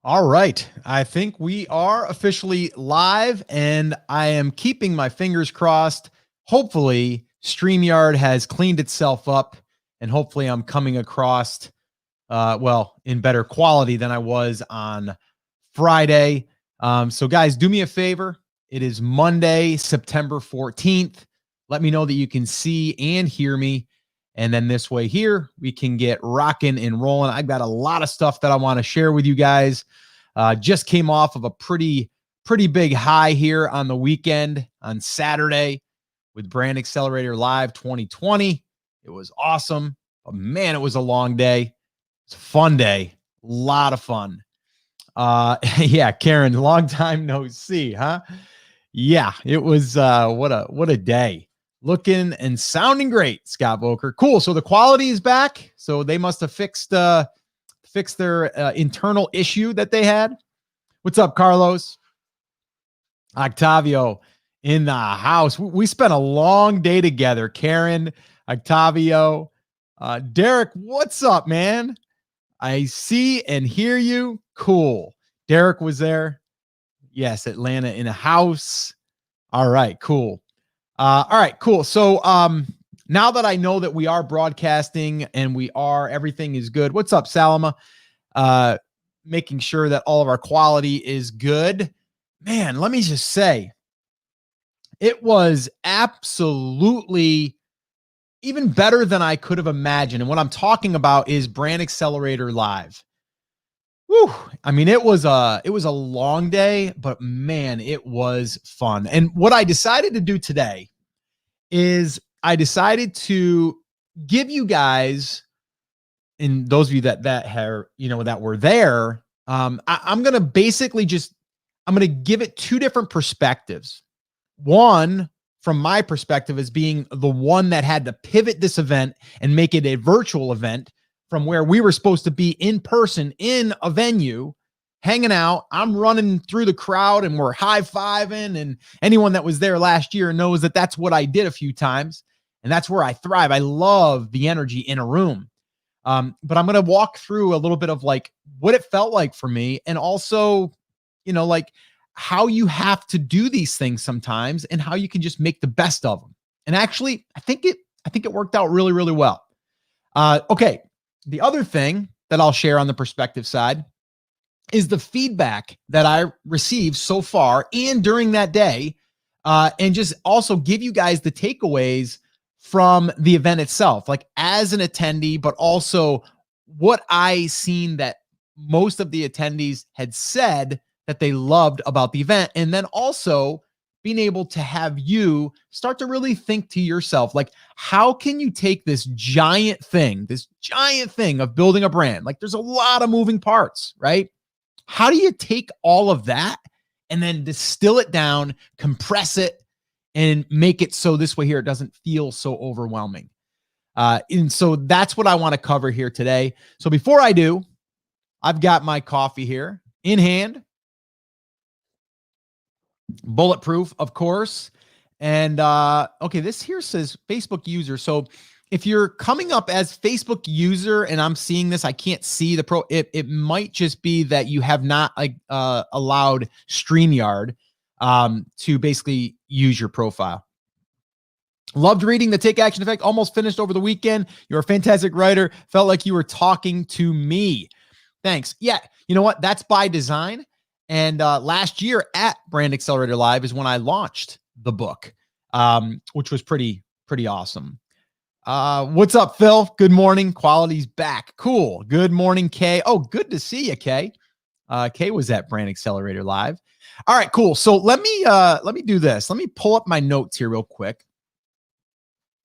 All right. I think we are officially live, and I am keeping my fingers crossed. Hopefully, StreamYard has cleaned itself up, and hopefully, I'm coming across, in better quality than I was on Friday. So, guys, do me a favor. It is Monday, September 14th. Let me know that you can see and hear me. And then this way here, we can get rocking and rolling. I've got a lot of stuff that I want to share with you guys. Just came off of a pretty big high here on the weekend on Saturday with Brand Accelerator Live 2020. It was awesome. But man, it was a long day. It's a fun day. A lot of fun. Yeah, Karen, long time no see, huh? Yeah, it was what a day. Looking and sounding great, Scott Volker. Cool. So the quality is back. So they must have fixed their internal issue that they had. What's up, Carlos? Octavio in the house. We spent a long day together. Karen, Octavio, Derek, what's up, man? I see and hear you. Cool. Derek was there. Yes, Atlanta in a house. All right, cool. All right, cool. So now that I know that we are broadcasting and everything is good. What's up, Salama? Making sure that all of our quality is good. Man, let me just say, it was absolutely even better than I could have imagined. And what I'm talking about is Brand Accelerator Live. Whew. I mean, it was a long day, but man, it was fun. And what I decided to do today is I decided to give you guys, and those of you that were there, I'm gonna basically I'm gonna give it two different perspectives. One, from my perspective, as being the one that had to pivot this event and make it a virtual event from where we were supposed to be in person in a venue, hanging out. I'm running through the crowd and we're high-fiving, and anyone that was there last year knows that that's what I did a few times, and that's where I thrive. I love the energy in a room. But I'm going to walk through a little bit of like what it felt like for me, and also, like how you have to do these things sometimes and how you can just make the best of them. And actually, I think it worked out really, really well. Okay. The other thing that I'll share on the perspective side is the feedback that I received so far and during that day, and just also give you guys the takeaways from the event itself, like as an attendee, but also what I seen that most of the attendees had said that they loved about the event. And then also being able to have you start to really think to yourself, like, how can you take this giant thing of building a brand? Like, there's a lot of moving parts, right? How do you take all of that and then distill it down, compress it, and make it so this way here, it doesn't feel so overwhelming? And so that's what I want to cover here today. So before I do, I've got my coffee here in hand, bulletproof, of course. And okay, this here says Facebook user. So if you're coming up as Facebook user and I'm seeing this, I can't see the pro. It might just be that you have not allowed StreamYard to basically use your profile. Loved reading the Take Action Effect. Almost finished over the weekend. You're a fantastic writer. Felt like you were talking to me. Thanks. Yeah, you know what? That's by design. And last year at Brand Accelerator Live is when I launched the book, which was pretty awesome. What's up, Phil? Good morning. Quality's back. Cool. Good morning, Kay. Oh, good to see you, Kay. Kay was at Brand Accelerator Live. All right, cool. So let me do this. Let me pull up my notes here real quick.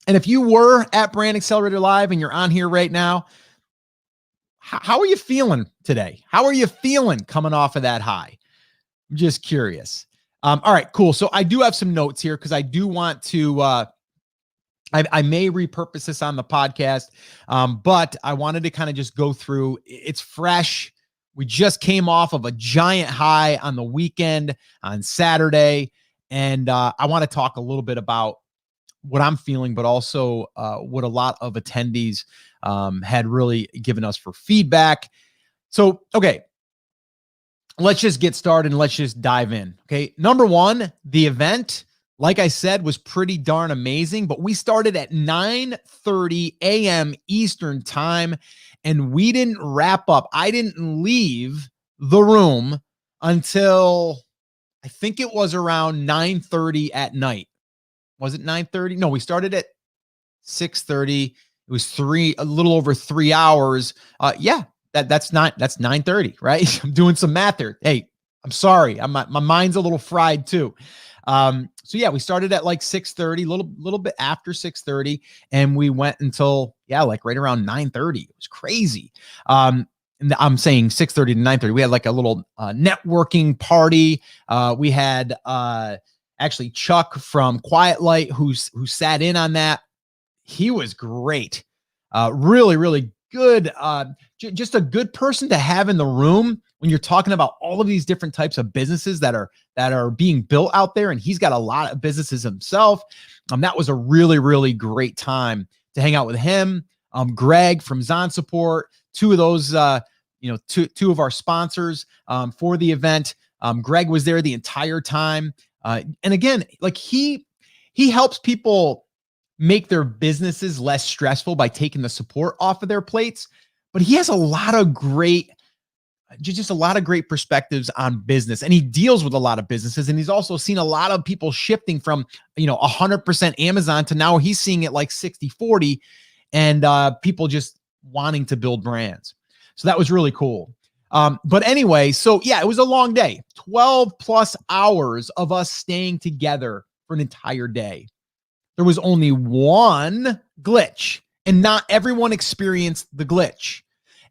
And if you were at Brand Accelerator Live and you're on here right now, how are you feeling today? How are you feeling coming off of that high? I'm just curious. All right, cool. So I do have some notes here because I do want to, I may repurpose this on the podcast, but I wanted to kind of just go through. It's fresh. We just came off of a giant high on the weekend on Saturday. And I want to talk a little bit about what I'm feeling, but also what a lot of attendees had really given us for feedback. So, okay, let's just get started and let's just dive in. Okay. Number one, the event, like I said, was pretty darn amazing, but we started at 9:30 a.m. Eastern time and we didn't wrap up. I didn't leave the room until I think it was around 9:30 at night. Was it 9:30? No, we started at 6:30. It was a little over 3 hours. Yeah, that's 9:30, right? I'm doing some math there. Hey, I'm sorry. My mind's a little fried too. So yeah, we started at like 6:30, little bit after 6:30, and we went until like right around 9:30. It was crazy. And I'm saying 6:30 to 9:30. We had like a little networking party. We had actually Chuck from Quiet Light who sat in on that. He was great. Really, really good. Just a good person to have in the room when you're talking about all of these different types of businesses that are being built out there. And he's got a lot of businesses himself. That was a really, really great time to hang out with him. Greg from Zon Support, two of those, two of our sponsors for the event. Greg was there the entire time. And again, like he helps people make their businesses less stressful by taking the support off of their plates. But he has a lot of great perspectives on business, and he deals with a lot of businesses. And he's also seen a lot of people shifting from, 100% Amazon to now he's seeing it like 60-40 and people just wanting to build brands. So that was really cool. But anyway, so yeah, it was a long day, 12 plus hours of us staying together for an entire day. There was only one glitch, and not everyone experienced the glitch.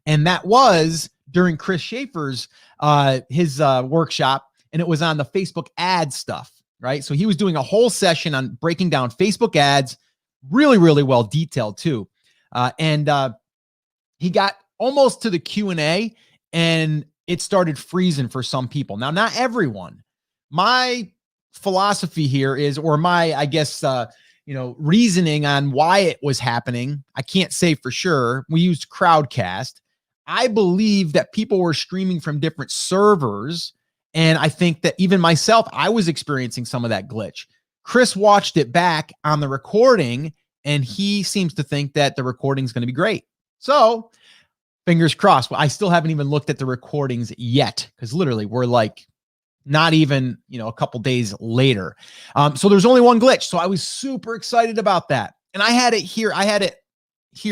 And that was during Chris Schaefer's his workshop, and it was on the Facebook ad stuff, right? So he was doing a whole session on breaking down Facebook ads, really, really well detailed too. And he got almost to the Q&A, and it started freezing for some people. Now, not everyone. My philosophy here is, or my, I guess, reasoning on why it was happening, I can't say for sure. We used Crowdcast. I believe that people were streaming from different servers. And I think that even myself, I was experiencing some of that glitch. Chris watched it back on the recording, and he seems to think that the recording is going to be great. So fingers crossed. Well, I still haven't even looked at the recordings yet, because literally we're like not even, a couple days later. So there's only one glitch. So I was super excited about that. And I had it here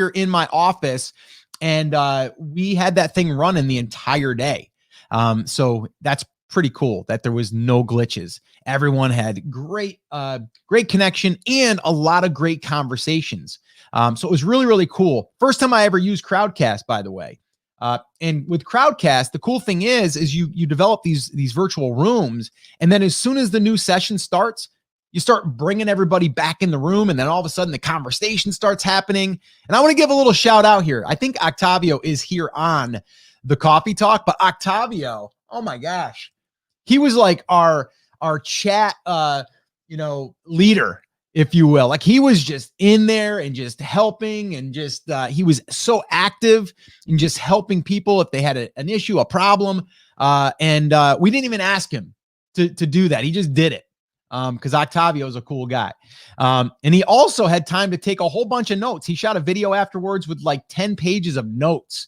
in my office, and we had that thing running the entire day. So that's pretty cool that there was no glitches. Everyone had great connection and a lot of great conversations. So it was really, really cool. First time I ever used Crowdcast, by the way. And with Crowdcast, the cool thing is you develop these virtual rooms, and then as soon as the new session starts, you start bringing everybody back in the room, and then all of a sudden the conversation starts happening. And I want to give a little shout out here. I think Octavio is here on the Coffee Talk, but Octavio, oh my gosh, he was like our chat, leader, if you will. Like he was just in there and just helping, and just he was so active in just helping people if they had an issue, a problem. And we didn't even ask him to do that. He just did it because Octavio is a cool guy. And he also had time to take a whole bunch of notes. He shot a video afterwards with like 10 pages of notes.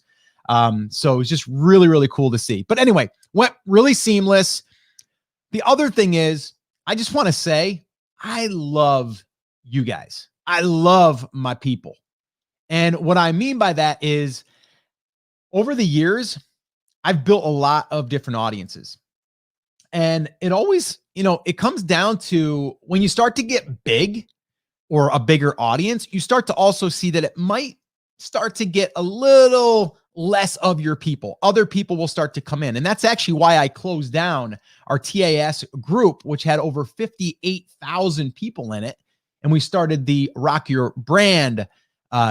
So it was just really, really cool to see. But anyway, went really seamless. The other thing is, I just want to say, I love you guys. I love my people. And what I mean by that is, over the years, I've built a lot of different audiences. And it always, it comes down to when you start to get big or a bigger audience, you start to also see that it might start to get a little less of your people. Other people will start to come in. And that's actually why I closed down our TAS group, which had over 58,000 people in it. And we started the Rock Your Brand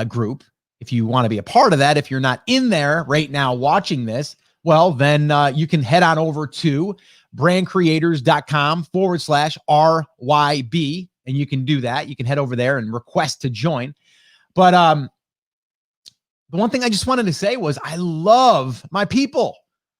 group. If you want to be a part of that, if you're not in there right now watching this, well, then you can head on over to brandcreators.com/RYB. And you can do that. You can head over there and request to join. But the one thing I just wanted to say was I love my people.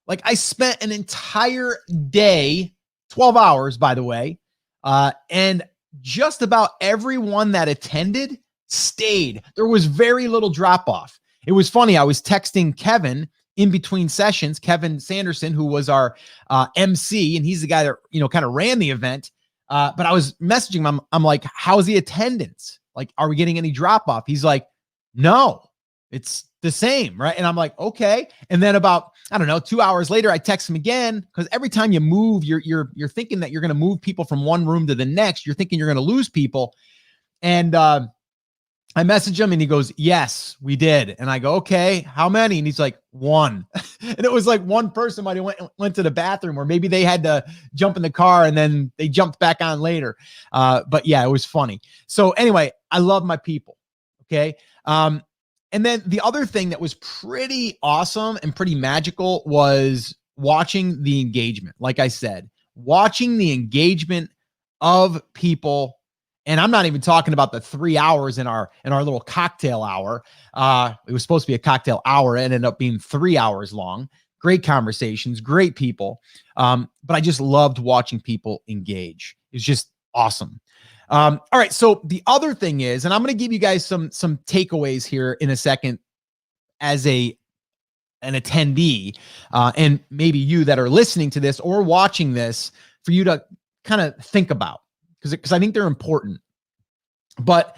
Like I spent an entire day, 12 hours, by the way, and just about everyone that attended stayed. There was very little drop off. It was funny. I was texting Kevin in between sessions, Kevin Sanderson, who was our MC, and he's the guy that, kind of ran the event. But I was messaging him. I'm like, how's the attendance? Like, are we getting any drop off? He's like, no, it's the same. Right. And I'm like, okay. And then about, I don't know, 2 hours later, I text him again, because every time you move, you're thinking that you're going to move people from one room to the next. You're thinking you're going to lose people. And I message him and he goes, yes, we did. And I go, okay, how many? And he's like, one. And it was like one person might have went to the bathroom, or maybe they had to jump in the car and then they jumped back on later. But yeah, it was funny. So anyway, I love my people. Okay. And then the other thing that was pretty awesome and pretty magical was watching the engagement. Like I said, watching the engagement of people. And I'm not even talking about the 3 hours in our little cocktail hour. It was supposed to be a cocktail hour. It ended up being 3 hours long. Great conversations, great people. But I just loved watching people engage. It's just awesome. All right. So the other thing is, and I'm going to give you guys some takeaways here in a second as an attendee, and maybe you that are listening to this or watching this, for you to kind of think about, because I think they're important. But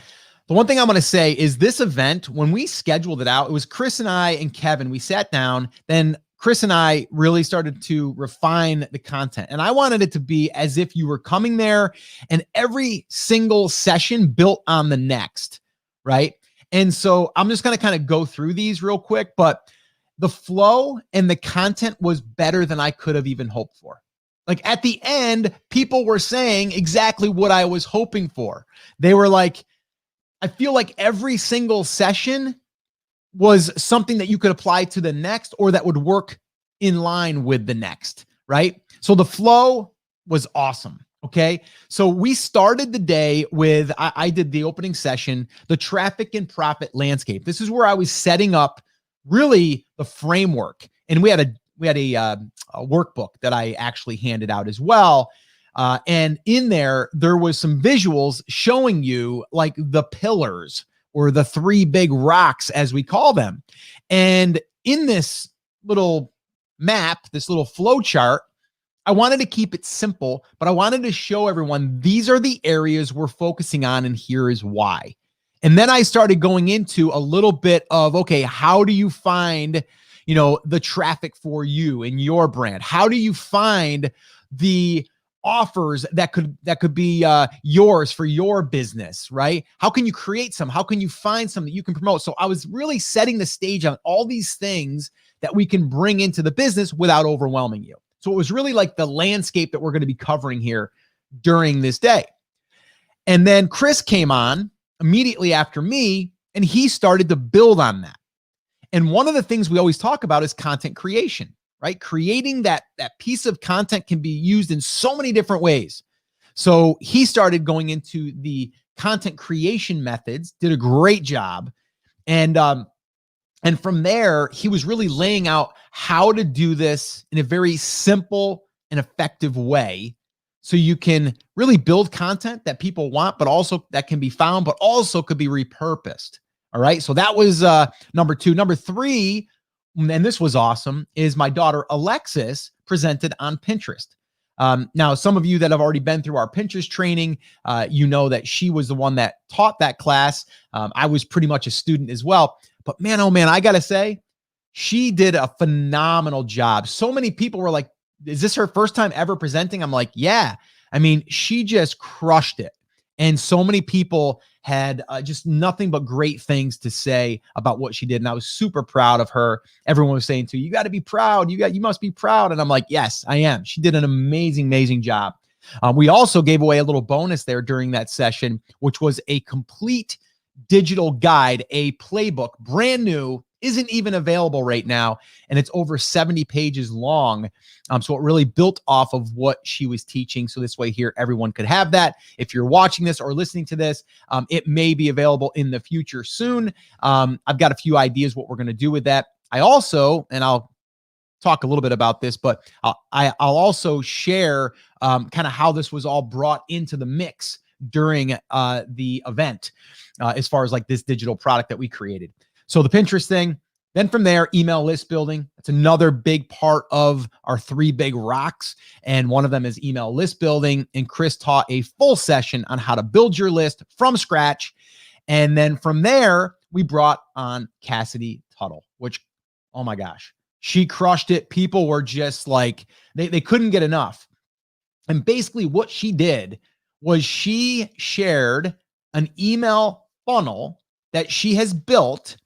the one thing I'm going to say is this event, when we scheduled it out, it was Chris and I and Kevin. We sat down, then Chris and I really started to refine the content. And I wanted it to be as if you were coming there and every single session built on the next, right? And so I'm just going to kind of go through these real quick, but the flow and the content was better than I could have even hoped for. Like at the end, people were saying exactly what I was hoping for. They were like, I feel like every single session was something that you could apply to the next, or that would work in line with the next, right? So the flow was awesome. Okay. So we started the day with, I did the opening session, the traffic and profit landscape. This is where I was setting up really the framework. And we had a workbook that I actually handed out as well. And in there was some visuals showing you like the pillars, or the three big rocks, as we call them. And in this little map, this little flow chart, I wanted to keep it simple, but I wanted to show everyone these are the areas we're focusing on, and here is why. And then I started going into a little bit of, okay, how do you find, the traffic for you and your brand? How do you find the offers that could be yours for your business, right? How can you create some? How can you find some that you can promote? So I was really setting the stage on all these things that we can bring into the business without overwhelming you. So it was really like the landscape that we're going to be covering here during this day. And then Chris came on immediately after me, and he started to build on that. And one of the things we always talk about is content creation, right? Creating that piece of content can be used in so many different ways. So he started going into the content creation methods, did a great job. And from there, he was really laying out how to do this in a very simple and effective way, so you can really build content that people want, but also that can be found, but also could be repurposed. All right. So that was number two. Number three, and this was awesome, is my daughter Alexis presented on Pinterest. Now, some of you that have already been through our Pinterest training, you know that she was the one that taught that class. I was pretty much a student as well. But man, oh man, I got to say, she did a phenomenal job. So many people were like, is this her first time ever presenting? I'm like, yeah. I mean, she just crushed it. And so many people had just nothing but great things to say about what she did. And I was super proud of her. Everyone was saying to you got to be proud. You must be proud. And I'm like, yes, I am. She did an amazing, amazing job. We also gave away a little bonus there during that session, which was a complete digital guide, a playbook, brand new, isn't even available right now. And it's over 70 pages long. So it really built off of what she was teaching. So this way here, everyone could have that. If you're watching this or listening to this, it may be available in the future soon. I've got a few ideas what we're going to do with that. I also, and I'll talk a little bit about this, but I'll also share kind of how this was all brought into the mix during the event as far as like this digital product that we created. So the Pinterest thing, then from there, email list building. That's another big part of our 3 big rocks. And one of them is email list building. And Chris taught a full session on how to build your list from scratch. And then from there, we brought on Cassidy Tuttle, which, oh my gosh, she crushed it. People were just like, they couldn't get enough. And basically what she did was she shared an email funnel that she has built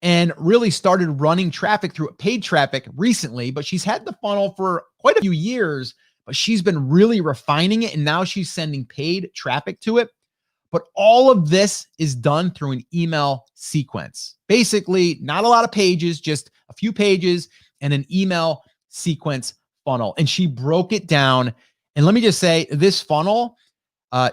and really started running traffic through paid traffic recently, but she's had the funnel for quite a few years, but she's been really refining it. And now she's sending paid traffic to it. But all of this is done through an email sequence. Basically, not a lot of pages, just a few pages and an email sequence funnel. And she broke it down. And let me just say, this funnel,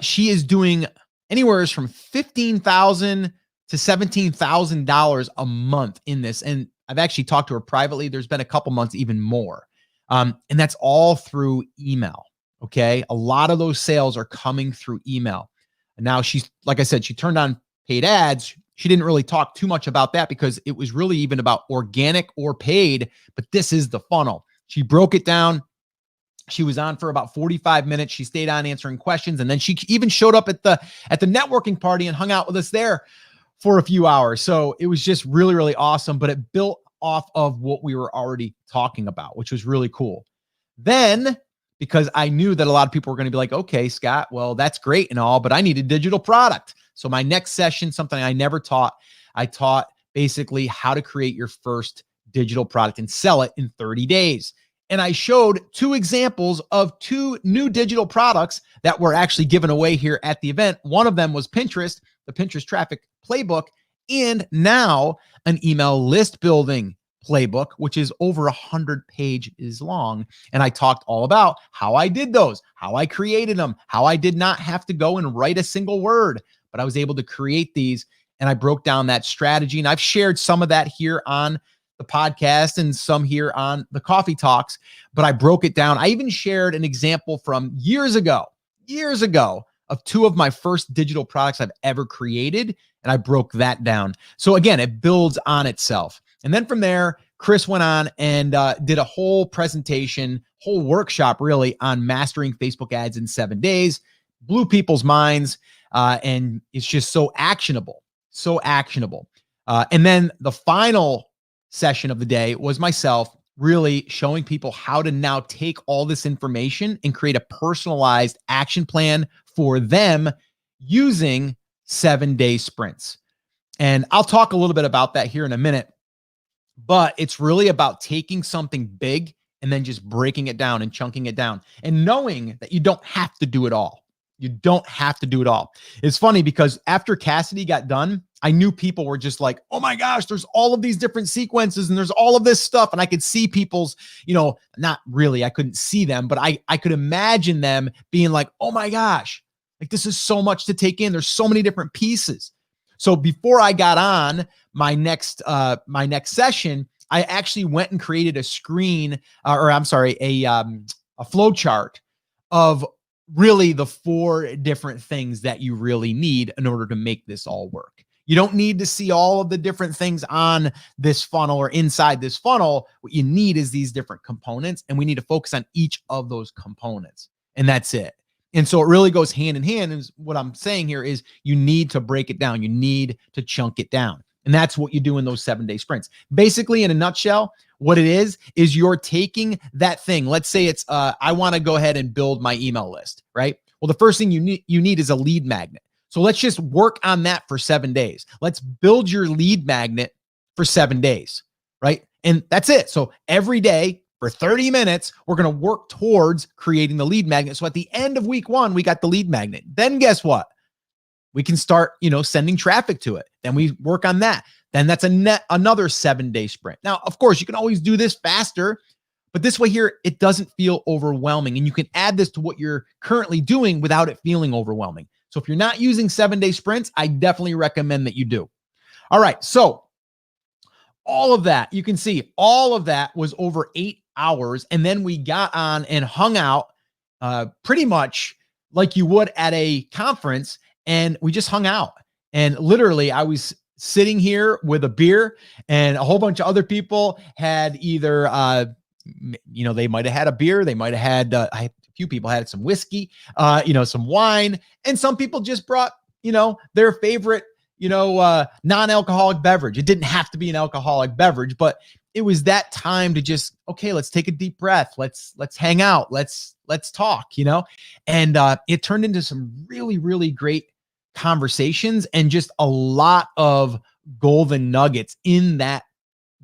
she is doing anywhere from $15,000 to $17,000 a month in this. And I've actually talked to her privately. There's been a couple months even more. And that's all through email. Okay. A lot of those sales are coming through email. And now she's, like I said, she turned on paid ads. She didn't really talk too much about that because it was really even about organic or paid, but this is the funnel. She broke it down. She was on for about 45 minutes. She stayed on answering questions. And then she even showed up at the networking party and hung out with us there for a few hours. So it was just really, really awesome, but it built off of what we were already talking about, which was really cool. Then, because I knew that a lot of people were going to be like, okay, Scott, well, that's great and all, but I need a digital product. So my next session, something I never taught, I taught basically how to create your first digital product and sell it in 30 days. And I showed 2 examples of 2 new digital products that were actually given away here at the event. One of them was Pinterest, the Pinterest traffic playbook, and now an email list building playbook, which is over 100 pages long. And I talked all about how I did those, how I created them, how I did not have to go and write a single word, but I was able to create these. And I broke down that strategy. And I've shared some of that here on the podcast and some here on the Coffee Talks, but I broke it down. I even shared an example from years ago of 2 of my first digital products I've ever created. And I broke that down. So again, it builds on itself. And then from there, Chris went on and did a whole presentation, whole workshop really on mastering Facebook ads in 7 days, blew people's minds. And it's just so actionable, so actionable. And then the final session of the day was myself really showing people how to now take all this information and create a personalized action plan for them using 7-day sprints. And I'll talk a little bit about that here in a minute, but it's really about taking something big and then just breaking it down and chunking it down and knowing that you don't have to do it all. You don't have to do it all. It's funny because after Cassidy got done, I knew people were just like, oh my gosh, there's all of these different sequences and there's all of this stuff. And I could see people's, not really, I couldn't see them, but I could imagine them being like, oh my gosh, like this is so much to take in. There's so many different pieces. So before I got on my next session, I actually went and created a a flow chart of really the 4 different things that you really need in order to make this all work. You don't need to see all of the different things on this funnel or inside this funnel. What you need is these different components, and we need to focus on each of those components, and that's it. And so it really goes hand in hand. And what I'm saying here is you need to break it down. You need to chunk it down. And that's what you do in those 7-day sprints. Basically, in a nutshell, what it is you're taking that thing. Let's say it's, I want to go ahead and build my email list, right? Well, the first thing you need is a lead magnet. So let's just work on that for 7 days. Let's build your lead magnet for 7 days, right? And that's it. So every day for 30 minutes, we're going to work towards creating the lead magnet. So at the end of week 1, we got the lead magnet. Then guess what? We can start, sending traffic to it. Then we work on that. Then that's another 7-day sprint. Now, of course, you can always do this faster, but this way here, it doesn't feel overwhelming. And you can add this to what you're currently doing without it feeling overwhelming. So if you're not using 7-day sprints, I definitely recommend that you do. All right. So all of that, you can see all of that was over 8 hours. And then we got on and hung out pretty much like you would at a conference. And we just hung out. And literally, I was sitting here with a beer, and a whole bunch of other people had either, they might have had a beer. They might have had, a few people had some whiskey, some wine. And some people just brought, their favorite, non-alcoholic beverage. It didn't have to be an alcoholic beverage, but it was that time to just, okay, let's take a deep breath. Let's hang out. Let's talk, and it turned into some really, really great conversations and just a lot of golden nuggets in that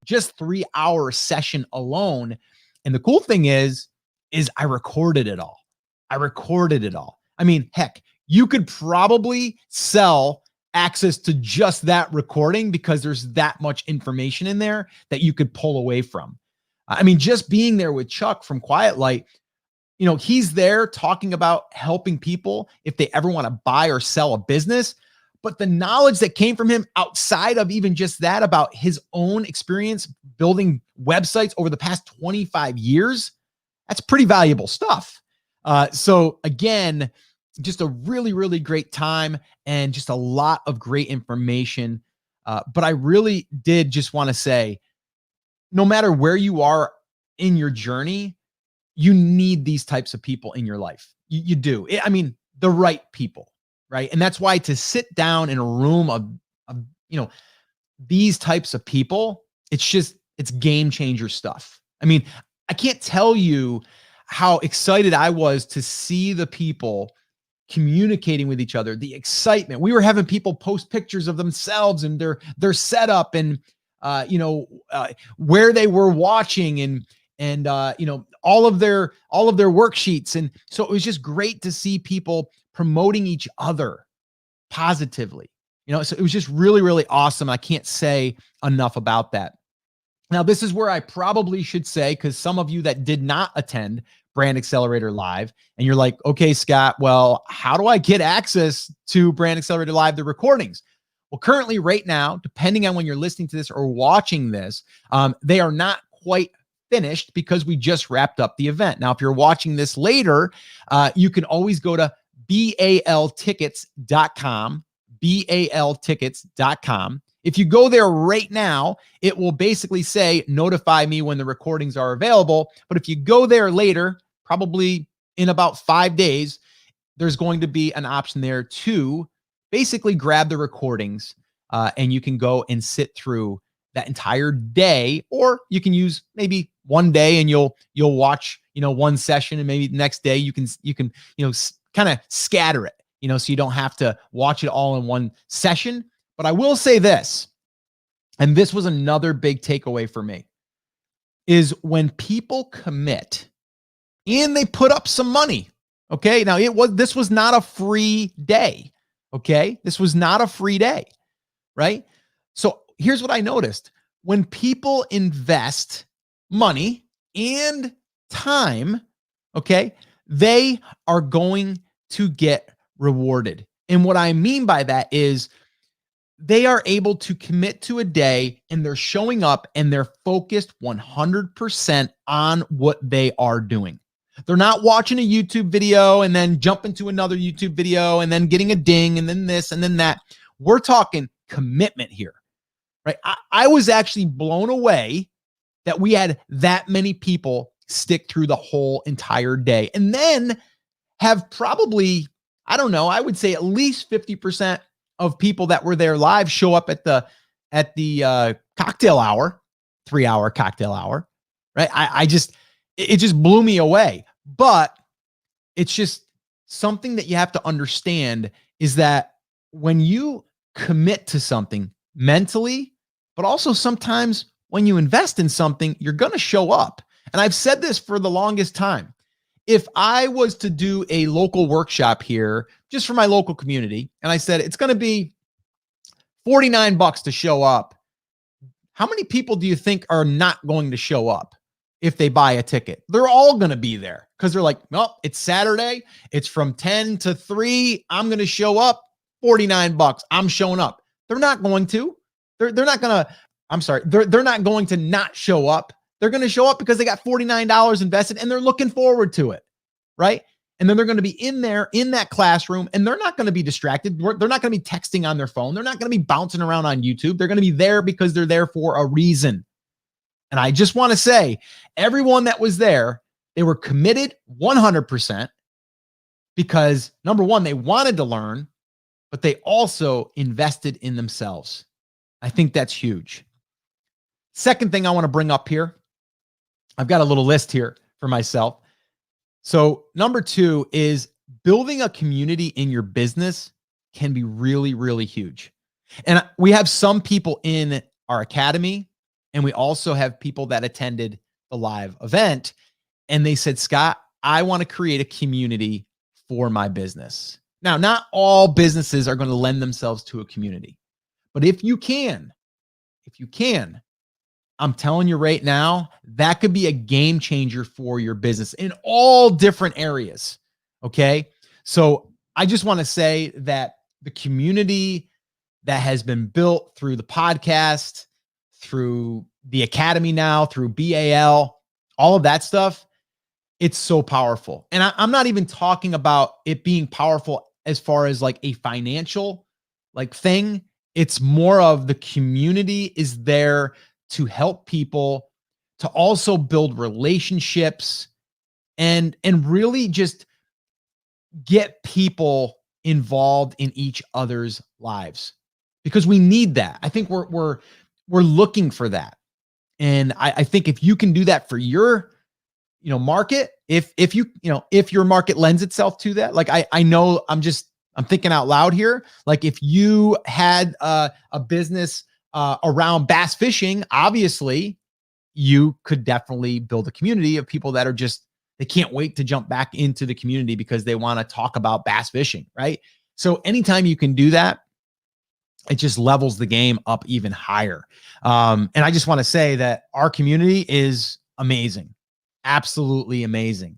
just 3-hour session alone. And the cool thing is I recorded it all. I mean, heck, you could probably sell access to just that recording because there's that much information in there that you could pull away from. I mean, just being there with Chuck from Quiet Light, he's there talking about helping people if they ever want to buy or sell a business. But the knowledge that came from him outside of even just that about his own experience building websites over the past 25 years, that's pretty valuable stuff. So again, just a really, really great time and just a lot of great information. But I really did just want to say, no matter where you are in your journey, you need these types of people in your life. You do. I mean, the right people, right? And that's why to sit down in a room of these types of people, it's game changer stuff. I mean, I can't tell you how excited I was to see the people communicating with each other, the excitement. We were having people post pictures of themselves and their setup and where they were watching and all of their worksheets. And so it was just great to see people promoting each other positively. So it was just really, really awesome. I can't say enough about that. Now, this is where I probably should say, because some of you that did not attend Brand Accelerator Live, and you're like, okay, Scott, well, how do I get access to Brand Accelerator Live, the recordings? Well, currently right now, depending on when you're listening to this or watching this, they are not quite finished because we just wrapped up the event. Now, if you're watching this later, you can always go to BALtickets.com, BALtickets.com. If you go there right now, it will basically say, notify me when the recordings are available. But if you go there later, probably in about 5 days, there's going to be an option there to basically grab the recordings and you can go and sit through that entire day, or you can use maybe one day and you'll watch, one session, and maybe the next day you can kind of scatter it, so you don't have to watch it all in one session. But I will say this, and this was another big takeaway for me, is when people commit and they put up some money. Okay. Now this was not a free day. Okay. This was not a free day. Right. So here's what I noticed. When people invest money and time, okay, they are going to get rewarded. And what I mean by that is they are able to commit to a day and they're showing up and they're focused 100% on what they are doing. They're not watching a YouTube video and then jumping to another YouTube video and then getting a ding and then this and then that. We're talking commitment here, right? I was actually blown away that we had that many people stick through the whole entire day and then have probably, I don't know, I would say at least 50% of people that were there live show up at the cocktail hour, 3-hour cocktail hour, right? It just blew me away. But it's just something that you have to understand is that when you commit to something mentally, but also sometimes when you invest in something, you're going to show up. And I've said this for the longest time. If I was to do a local workshop here, just for my local community, and I said, it's going to be $49 to show up, how many people do you think are not going to show up if they buy a ticket? They're all going to be there because they're like, well, it's Saturday. It's from 10 to 3. I'm going to show up. $49. I'm showing up. They're not going to. They're not going to. I'm sorry. They're not going to not show up They're going to show up because they got $49 invested and they're looking forward to it, right? And then they're going to be in there in that classroom and they're not going to be distracted. They're not going to be texting on their phone. They're not going to be bouncing around on YouTube. They're going to be there because they're there for a reason. And I just want to say, everyone that was there, they were committed 100% because number one, they wanted to learn, but they also invested in themselves. I think that's huge. Second thing I want to bring up here, I've got a little list here for myself. So number 2 is building a community in your business can be really, really huge. And we have some people in our academy, and we also have people that attended the live event, and they said, Scott, I want to create a community for my business. Now, not all businesses are going to lend themselves to a community, but if you can, I'm telling you right now, that could be a game changer for your business in all different areas. Okay. So I just want to say that the community that has been built through the podcast, through the academy now, through BAL, all of that stuff, it's so powerful. And I'm not even talking about it being powerful as far as like a financial thing. It's more of the community is there to help people, to also build relationships and really just get people involved in each other's lives, because we need that. I think we're looking for that. And I think if you can do that for your, market, if your market lends itself to that, I know I'm thinking out loud here. Like if you had a business around bass fishing, obviously you could definitely build a community of people that are they can't wait to jump back into the community because they want to talk about bass fishing, right? So anytime you can do that, it just levels the game up even higher. And I just want to say that our community is amazing, absolutely amazing.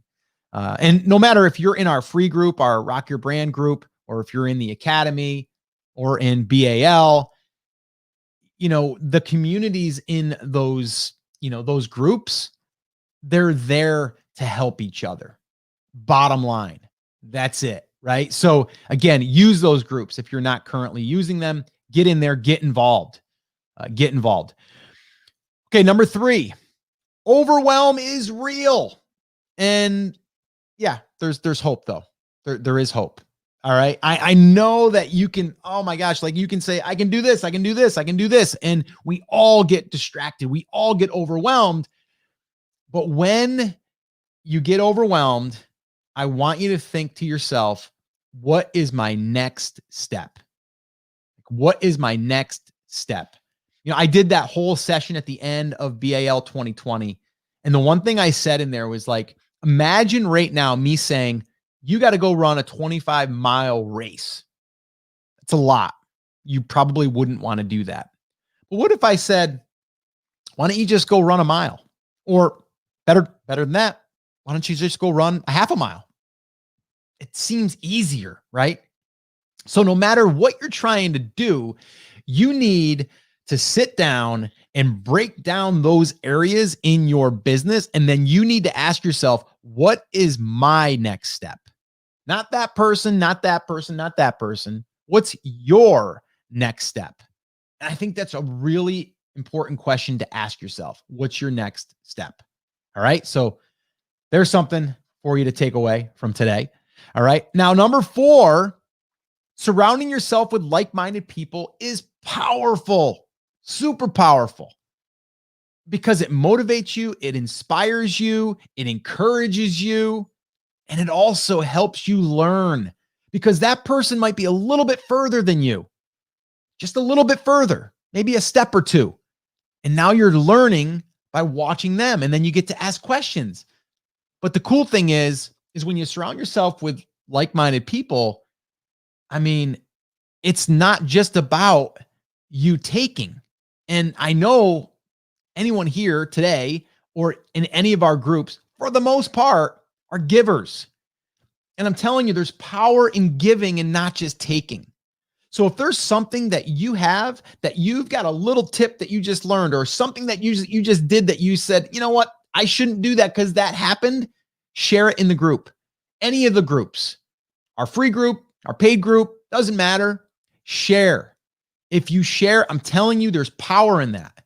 And no matter if you're in our free group, our Rock Your Brand group, or if you're in the academy or in BAL, the communities in those groups, they're there to help each other. Bottom line, that's it, right? So again, use those groups. If you're not currently using them, get in there, get involved. Okay, number 3, overwhelm is real. And yeah, there's hope though. There is hope. All right. I know that you can, oh my gosh, you can say, I can do this, I can do this, I can do this. And we all get distracted. We all get overwhelmed. But when you get overwhelmed, I want you to think to yourself, what is my next step? What is my next step? I did that whole session at the end of BAL 2020. And the one thing I said in there was imagine right now me saying, you got to go run a 25-mile race. That's a lot. You probably wouldn't want to do that. But what if I said, why don't you just go run a mile? Or better than that, why don't you just go run a half a mile? It seems easier, right? So no matter what you're trying to do, you need to sit down and break down those areas in your business. And then you need to ask yourself, what is my next step? Not that person, not that person, not that person. What's your next step? And I think that's a really important question to ask yourself. What's your next step? All right. So there's something for you to take away from today. All right. Now, number 4, surrounding yourself with like-minded people is powerful, super powerful, because it motivates you, it inspires you, it encourages you, and it also helps you learn, because that person might be a little bit further than you, just a little bit further, maybe a step or 2. And now you're learning by watching them, and then you get to ask questions. But the cool thing is when you surround yourself with like-minded people, it's not just about you taking. And I know anyone here today or in any of our groups, for the most part, are givers. And I'm telling you, there's power in giving and not just taking. So if there's something that you have, that you've got a little tip that you just learned, or something that you just did that you said, you know what, I shouldn't do that because that happened, share it in the group. Any of the groups, our free group, our paid group, doesn't matter. Share. If you share, I'm telling you, there's power in that,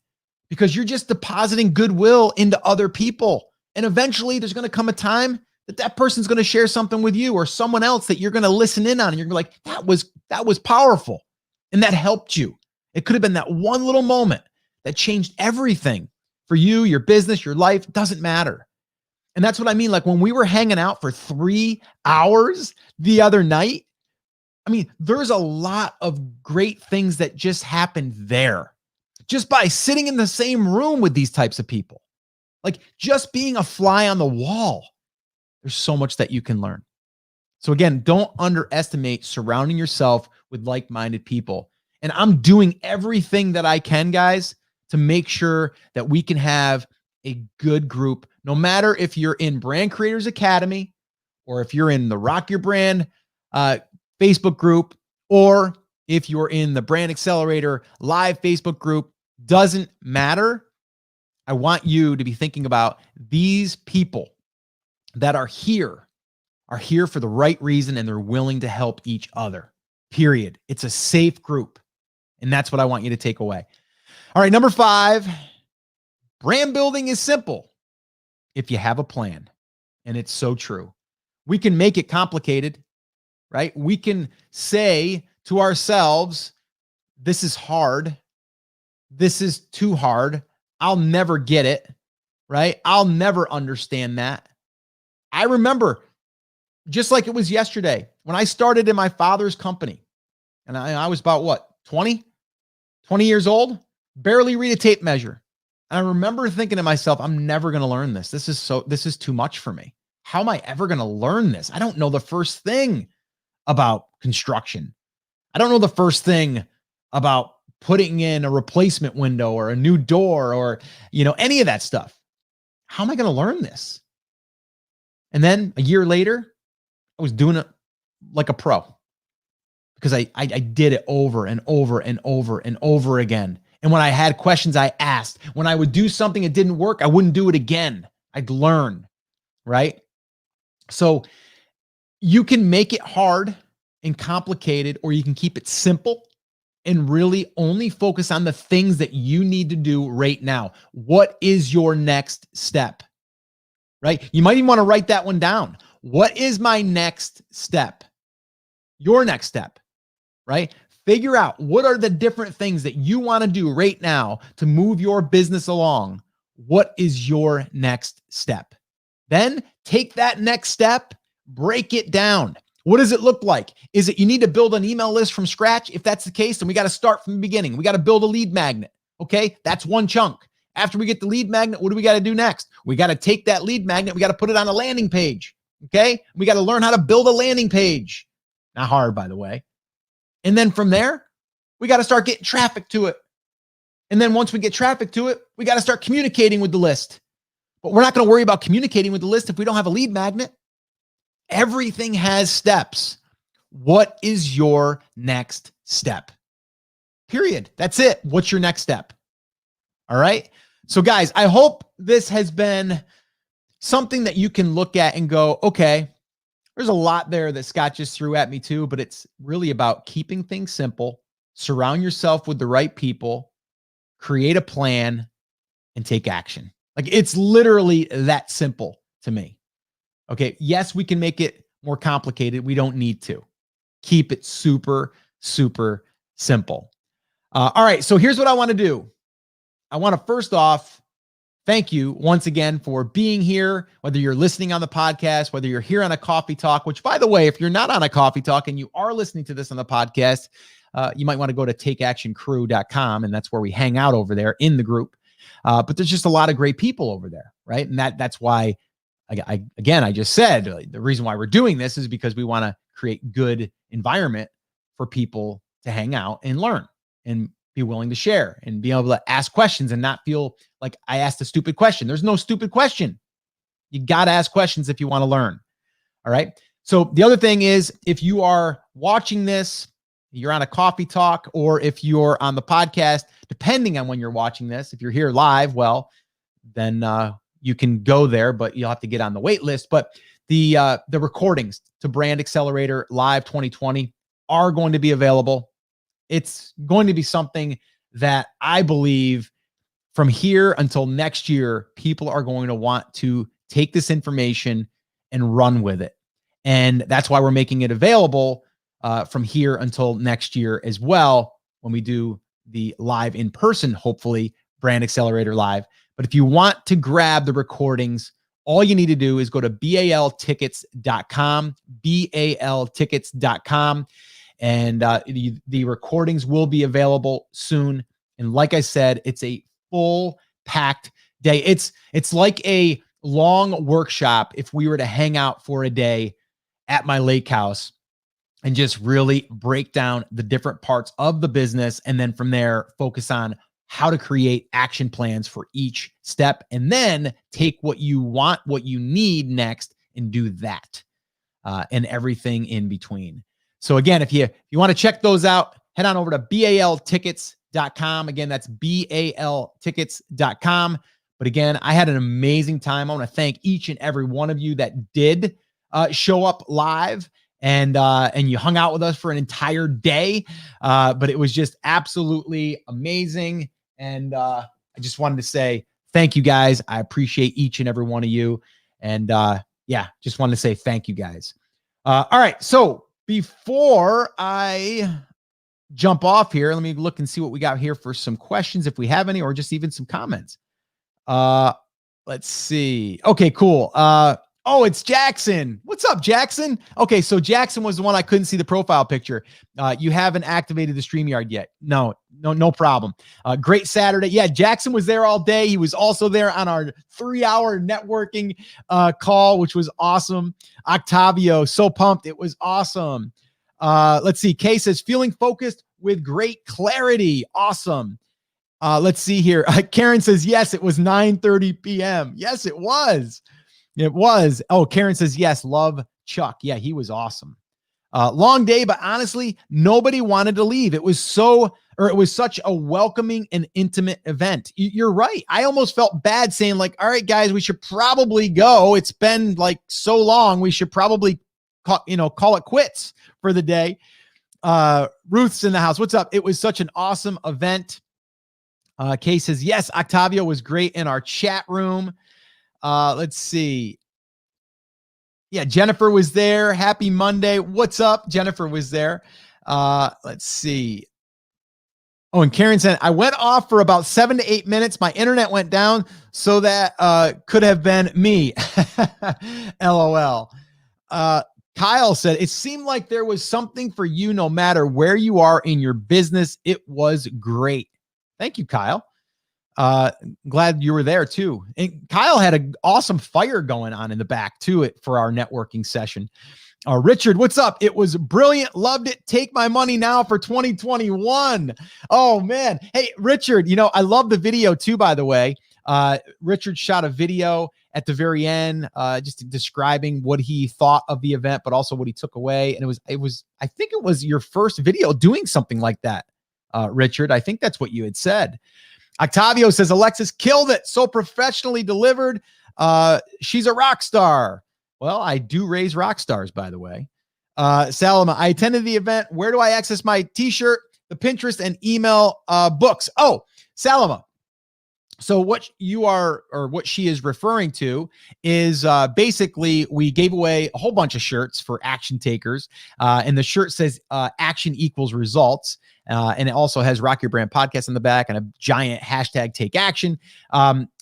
because you're just depositing goodwill into other people. And eventually there's going to come a time that person's going to share something with you or someone else that you're going to listen in on. And you're like, that was powerful. And that helped you. It could have been that one little moment that changed everything for you, your business, your life. It doesn't matter. And that's what I mean. Like when we were hanging out for 3 hours the other night, I mean, there's a lot of great things that just happened there just by sitting in the same room with these types of people. Like just being a fly on the wall. There's so much that you can learn. So again, don't underestimate surrounding yourself with like-minded people. And I'm doing everything that I can, guys, to make sure that we can have a good group, no matter if you're in Brand Creators Academy or if you're in the Rock Your Brand Facebook group, or if you're in the Brand Accelerator live Facebook group, doesn't matter. I want you to be thinking about these people that are here for the right reason, and they're willing to help each other, period. It's a safe group. And that's what I want you to take away. All right, number 5, brand building is simple if you have a plan. And it's so true. We can make it complicated, right? We can say to ourselves, this is hard. This is too hard. I'll never get it, right? I'll never understand that. I remember, just like it was yesterday, when I started in my father's company, and I was about what, 20 years old, barely read a tape measure. And I remember thinking to myself, I'm never going to learn this. This is too much for me. How am I ever going to learn this? I don't know the first thing about construction. I don't know the first thing about putting in a replacement window or a new door or, any of that stuff. How am I going to learn this? And then a year later, I was doing it like a pro, because I did it over and over and over and over again. And when I had questions, I asked. When I would do something that didn't work, I wouldn't do it again. I'd learn, right? So you can make it hard and complicated, or you can keep it simple and really only focus on the things that you need to do right now. What is your next step, right? You might even want to write that one down. What is my next step? Your next step, right? Figure out what are the different things that you want to do right now to move your business along. What is your next step? Then take that next step, break it down. What does it look like? Is it you need to build an email list from scratch? If that's the case, then we got to start from the beginning. We got to build a lead magnet. Okay, that's one chunk. After we get the lead magnet, what do we got to do next? We got to take that lead magnet. We got to put it on a landing page. Okay, we got to learn how to build a landing page. Not hard, by the way. And then from there, we got to start getting traffic to it. And then once we get traffic to it, we got to start communicating with the list. But we're not going to worry about communicating with the list if we don't have a lead magnet. Everything has steps. What is your next step? Period. That's it. What's your next step? All right. So guys, I hope this has been something that you can look at and go, okay, there's a lot there that Scott just threw at me too, but it's really about keeping things simple, surround yourself with the right people, create a plan, and take action. Like it's literally that simple to me. Okay. Yes, we can make it more complicated. We don't need to. Keep it super, super simple. All right. So here's what I want to do. I want to first off, thank you once again for being here, whether you're listening on the podcast, whether you're here on a coffee talk, which by the way, if you're not on a coffee talk and you are listening to this on the podcast, you might want to go to takeactioncrew.com, and that's where we hang out over there in the group. But there's just a lot of great people over there, right? And that's why I just said the reason why we're doing this is because we want to create good environment for people to hang out and learn and be willing to share and be able to ask questions and not feel like I asked a stupid question. There's no stupid question. You got to ask questions if you want to learn. All right. So the other thing is, if you are watching this you're on a coffee talk, or if you're on the podcast, depending on when you're watching this, if you're here live, well, then you can go there, but you'll have to get on the wait list. But the recordings to Brand Accelerator Live 2020 are going to be available. It's going to be something that I believe from here until next year, people are going to want to take this information and run with it. And that's why we're making it available from here until next year as well, when we do the live in person, hopefully, Brand Accelerator Live. But if you want to grab the recordings, all you need to do is go to BALtickets.com, BALtickets.com, and the recordings will be available soon. And like I said, it's a full packed day. It's like a long workshop if we were to hang out for a day at my lake house and just really break down the different parts of the business. And then from there, focus on how to create action plans for each step, and then take what you want, what you need next, and do that, and everything in between. So again, if you want to check those out, head on over to BALtickets.com. Again, that's BALtickets.com. But again, I had an amazing time. I want to thank each and every one of you that did show up live and you hung out with us for an entire day. But it was just absolutely amazing. And I just wanted to say thank you guys. I appreciate each and every one of you. And yeah, just wanted to say thank you guys. All right. So before I jump off here, let me look and see what we got here for some questions, if we have any, or just even some comments. Let's see. Okay, cool. Oh, it's Jackson. What's up, Jackson? Okay, so Jackson was the one I couldn't see the profile picture. You haven't activated the StreamYard yet. No problem. Great Saturday. Yeah, Jackson was there all day. He was also there on our 3-hour networking call, which was awesome. Octavio, so pumped. It was awesome. Let's see. Kay says, feeling focused with great clarity. Awesome. Let's see here. Karen says, yes, it was 9:30 p.m. Yes, it was. It was. Oh, Karen says, yes, love Chuck. Yeah, he was awesome. Long day, but honestly, nobody wanted to leave. It was such a welcoming and intimate event. You're right. I almost felt bad saying like, all right, guys, we should probably go. It's been like so long. We should probably call it quits for the day. Ruth's in the house. What's up? It was such an awesome event. Kay says, yes, Octavio was great in our chat room. Let's see. Yeah, Jennifer was there. Happy Monday. What's up? Jennifer was there. Let's see. Oh, and Karen said, I went off for about 7 to 8 minutes. My internet went down, so that could have been me. LOL. Kyle said, it seemed like there was something for you no matter where you are in your business. It was great. Thank you, Kyle. Glad you were there too. And Kyle had an awesome fire going on in the back too for our networking session. Richard, what's up? It was brilliant. Loved it. Take my money now for 2021. Oh man. Hey, Richard, I love the video too, by the way. Richard shot a video at the very end, just describing what he thought of the event, but also what he took away. And it was, I think it was your first video doing something like that. Richard, I think that's what you had said. Octavio says, Alexis killed it. So professionally delivered. She's a rock star. Well, I do raise rock stars, by the way. Salama, I attended the event. Where do I access my t-shirt, the Pinterest, and email books? Oh, Salama. So what she is referring to is basically we gave away a whole bunch of shirts for action takers. And the shirt says action equals results. And it also has Rock Your Brand Podcast in the back and a giant hashtag take action.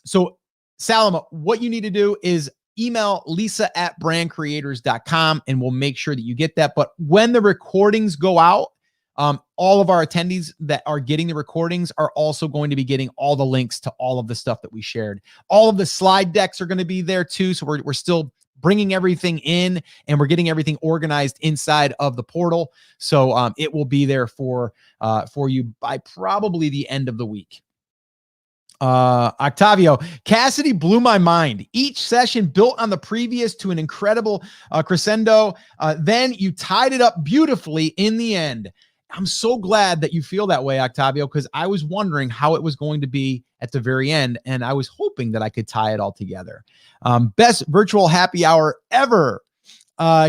So Salama, what you need to do is email lisa@brandcreators.com and we'll make sure that you get that. But when the recordings go out, all of our attendees that are getting the recordings are also going to be getting all the links to all of the stuff that we shared. All of the slide decks are going to be there too. So we're still bringing everything in and we're getting everything organized inside of the portal. So it will be there for you by probably the end of the week. Octavio, Cassidy blew my mind. Each session built on the previous to an incredible crescendo. Then you tied it up beautifully in the end. I'm so glad that you feel that way, Octavio, because I was wondering how it was going to be at the very end, and I was hoping that I could tie it all together. Best virtual happy hour ever.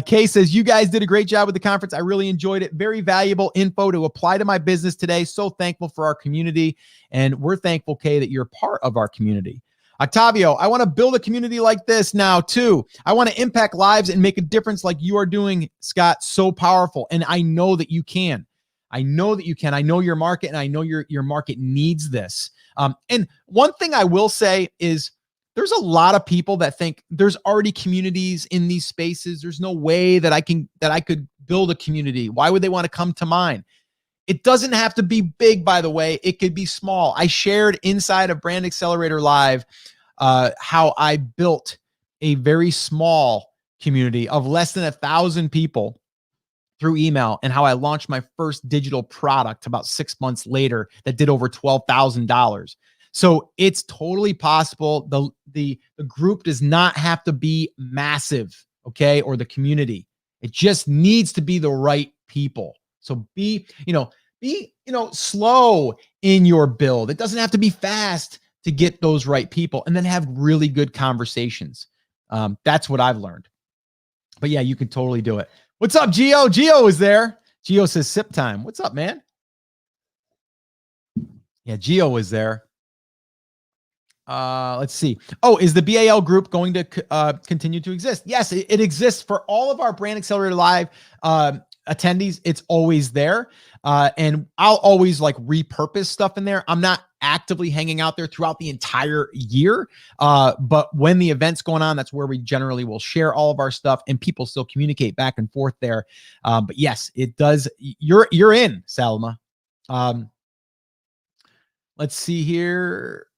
Kay says, you guys did a great job with the conference. I really enjoyed it. Very valuable info to apply to my business today. So thankful for our community. And we're thankful, Kay, that you're part of our community. Octavio, I want to build a community like this now too. I want to impact lives and make a difference like you are doing, Scott. So powerful. And I know that you can. I know that you can. I know your market, and I know your market needs this. And one thing I will say is there's a lot of people that think there's already communities in these spaces. There's no way that I could build a community. Why would they want to come to mine? It doesn't have to be big, by the way. It could be small. I shared inside of Brand Accelerator Live how I built a very small community of less than 1,000 people through email, and how I launched my first digital product about 6 months later that did over $12,000. So it's totally possible. The group does not have to be massive, okay? Or the community. It just needs to be the right people. So be slow in your build. It doesn't have to be fast to get those right people, and then have really good conversations. That's what I've learned. But yeah, you can totally do it. What's up, Gio? Gio is there. Gio says sip time. What's up, man? Yeah, Gio is there. Let's see. Oh, is the BAL group going to continue to exist? Yes, it exists for all of our Brand Accelerator Live attendees. It's always there. And I'll always like repurpose stuff in there. I'm not actively hanging out there throughout the entire year. But when the event's going on, that's where we generally will share all of our stuff, and people still communicate back and forth there. But yes, it does. You're in, Salma. Let's see here.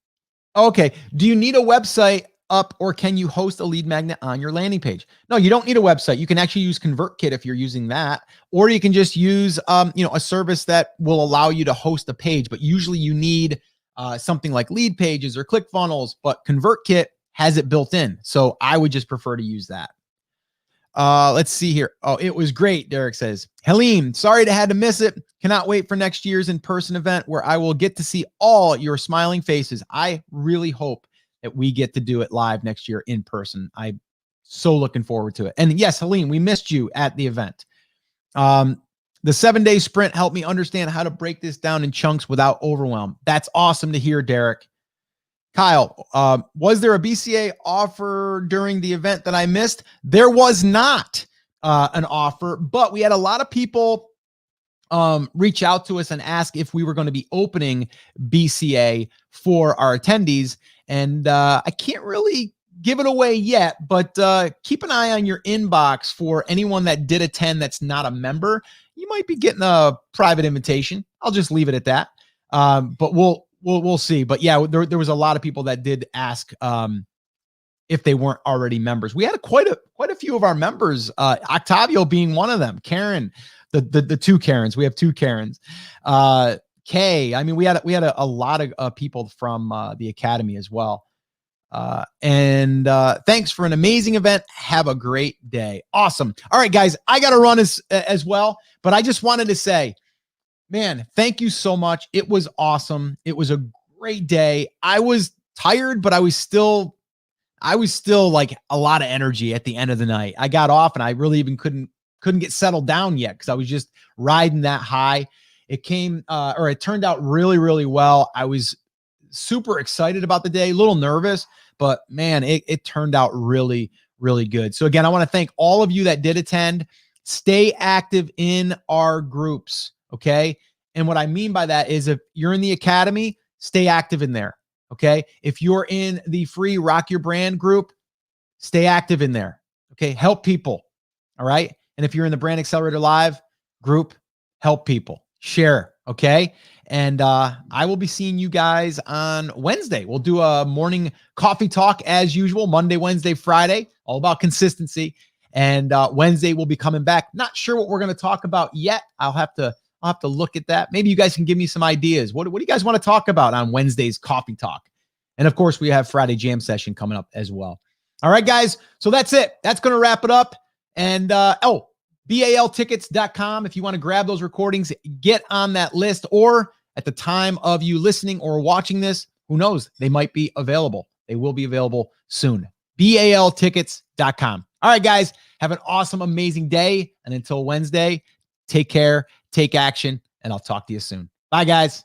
Okay. Do you need a website up, or can you host a lead magnet on your landing page? No, you don't need a website. You can actually use ConvertKit if you're using that, or you can just use, a service that will allow you to host a page. But usually you need something like Lead Pages or ClickFunnels, but ConvertKit has it built in. So I would just prefer to use that. Let's see here. Oh, it was great. Derek says, Halim, sorry to had to miss it. Cannot wait for next year's in-person event where I will get to see all your smiling faces. I really hope that we get to do it live next year in person. I'm so looking forward to it. And yes, Halim, we missed you at the event. The 7-day sprint helped me understand how to break this down in chunks without overwhelm. That's awesome to hear, Derek. Kyle, was there a BCA offer during the event that I missed? There was not an offer, but we had a lot of people reach out to us and ask if we were going to be opening BCA for our attendees. And I can't really give it away yet, but keep an eye on your inbox for anyone that did attend that's not a member. You might be getting a private invitation. I'll just leave it at that. But we'll see. But yeah, there was a lot of people that did ask if they weren't already members. We had quite a few of our members, Octavio being one of them, Karen, the two Karens. We have two Karens. Kay, I mean, we had a lot of people from the Academy as well. And thanks for an amazing event. Have a great day. Awesome. All right, guys, I got to run as well, but I just wanted to say, man, thank you so much. It was awesome. It was a great day. I was tired, but I was still like a lot of energy at the end of the night. I got off and I really even couldn't get settled down yet because I was just riding that high. It turned out really, really well. I was super excited about the day, a little nervous, but man, it turned out really, really good. So again, I want to thank all of you that did attend. Stay active in our groups. Okay. And what I mean by that is if you're in the Academy, stay active in there. Okay. If you're in the free Rock Your Brand group, stay active in there. Okay. Help people. All right. And if you're in the Brand Accelerator Live group, help people. Share. Okay. And I will be seeing you guys on Wednesday. We'll do a morning coffee talk as usual, Monday, Wednesday, Friday, all about consistency. And Wednesday we'll be coming back. Not sure what we're going to talk about yet. I'll have to look at that. Maybe you guys can give me some ideas. What do you guys want to talk about on Wednesday's coffee talk? And of course, we have Friday jam session coming up as well. All right, guys. So that's it. That's going to wrap it up. And BALtickets.com. If you want to grab those recordings, get on that list, or at the time of you listening or watching this, who knows? They might be available. They will be available soon. BALtickets.com. All right, guys, have an awesome, amazing day. And until Wednesday, take care, take action, and I'll talk to you soon. Bye, guys.